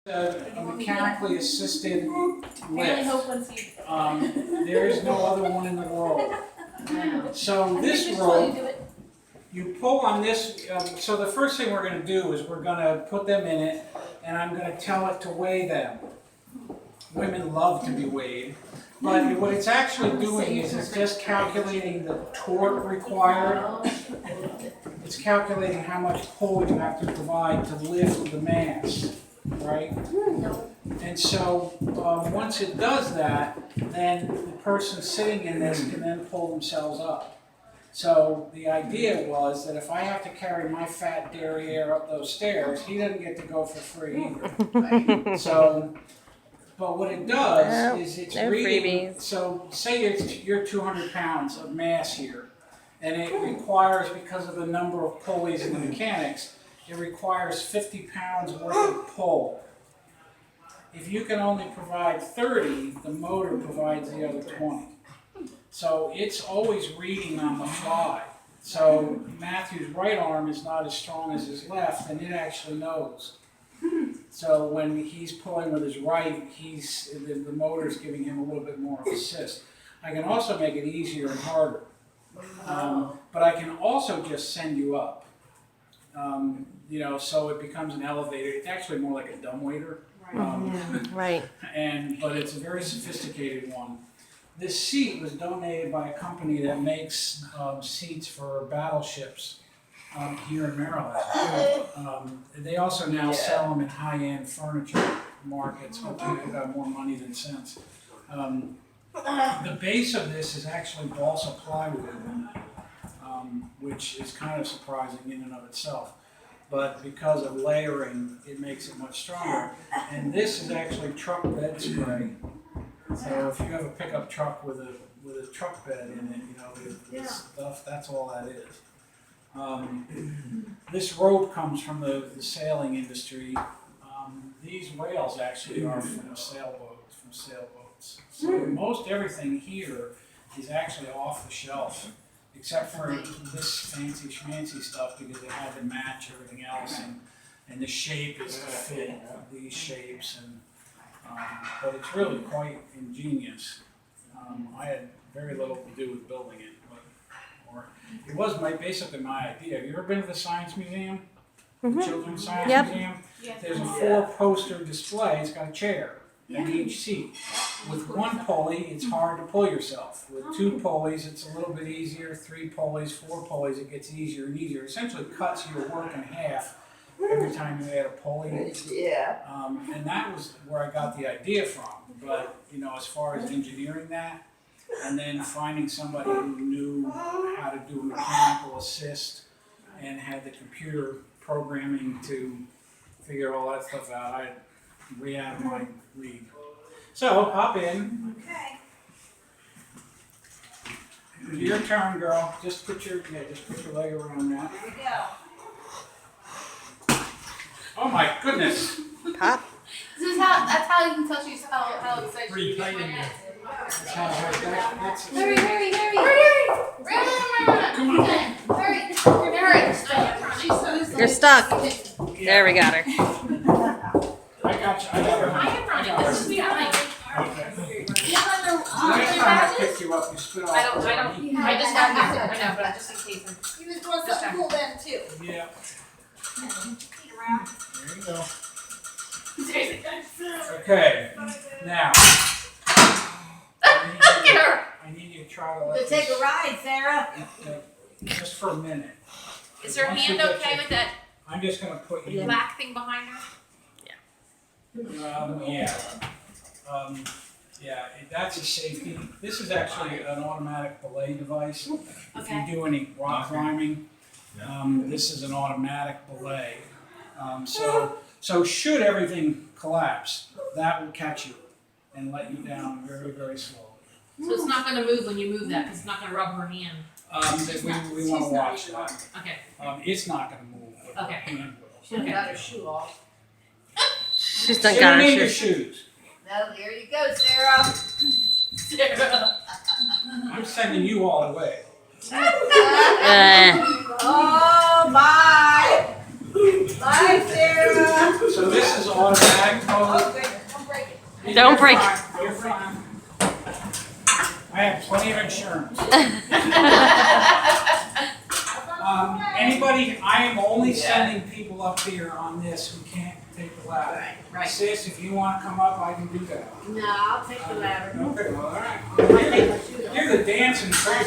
A mechanically assisted Really hope lift. once you. There is no other one in the world. So this Just rope, do it. you pull on this, so the first thing we're gonna do is we're gonna put them in it, and I'm gonna tell it to weigh them. Women love to be weighed, but what it's actually doing is it's just calculating the torque required. It's calculating how much pull you have to provide to lift the mass, right? And so, once it does that, then the person sitting in this can then pull themselves up. So the idea was that if I have to carry my fat derriere up those stairs, he doesn't get to go for free either. So, but what it does is it's no reading, freebies. so say you're 200 pounds of mass here, and it requires, because of the number of pulleys and the mechanics, it requires 50 pounds worth of pull. If you can only provide 30, the motor provides the other 20. So it's always reading on the fly. So Matthew's right arm is not as strong as his left, and it actually knows. So when he's pulling with his right, the motor's giving him a little bit more of assist. I can also make it easier and harder. But I can also just send you up. So it becomes an elevator. It's actually more like a dumbwaiter. Right. But it's a very sophisticated one. This seat was donated by a company that makes seats for battleships here in Maryland. They also now sell them in high-end furniture markets, but people got more money than sense. The base of this is actually balsa plywood, which is kind of surprising in and of itself. But because of layering, it makes it much stronger. And this is actually truck bed spray. So if you have a pickup truck with a truck bed in it, this stuff, that's all that is. This rope comes from the sailing industry. These rails actually are from sailboats. So most everything here is actually off the shelf, except for this fancy schmancy stuff, because it had to match everything else, and the shape is to fit these shapes, but it's really quite ingenious. I had very little to do with building it, or it was basically my idea. Have you ever been to the Science Museum? The Children's Science Museum? There's a 4-poster display. It's got a chair in each seat. With one pulley, it's hard to pull yourself. With 2 pulleys, it's a little bit easier. 3 pulleys, 4 pulleys, it gets easier and easier. It essentially cuts your work in half every time you add a pulley. And that was where I got the idea from. But, as far as engineering that, and then finding somebody who knew how to do mechanical assist and had the computer programming to figure all that stuff out, I ran out of my league. So, hop in. Okay. Your turn, girl. Just put your leg around that. Here we go. Oh my goodness! Pop. That's how you can tell she's how excited she is. That's how that's Hurry! Come on! Hurry! You're stuck. There we got her. I got you. I am running. This is me. I'm like, Okay. next Next time I pick you up, you spit off. I just got here. I know, but just in case. He was doing something cool then too. Yeah. There you go. Okay. Now. I need you to try to let Take this, a ride, Sarah. just for a minute. Is her Once hand you get okay your- with that I'm just gonna put you. black thing behind her? That's a safety. This is actually an automatic belay device. If Okay. you do any rock climbing, this is an automatic belay. So should everything collapse, that will catch you and let you down very, very slowly. So it's not going to move when you move that. 'Cause it's not going to rub her hand. We want to watch that. Okay. It's not going to move, but the Okay. hand will. Should have got her shoe off. She's done You got don't her need your shoes. shoes. No, there you go, Sarah. Sarah. I'm sending you all the way. Oh, bye. Bye, Sarah. So this is automatic mode. Don't You're break. fine, you're fine. I have plenty of insurance. Anybody, I am only sending people up here on this who can't take the ladder. Right. Sis, if you wanna come up, I can do that. No, I'll take the ladder. Okay, well, all right. I take my shoes off. You're the dancing crazy.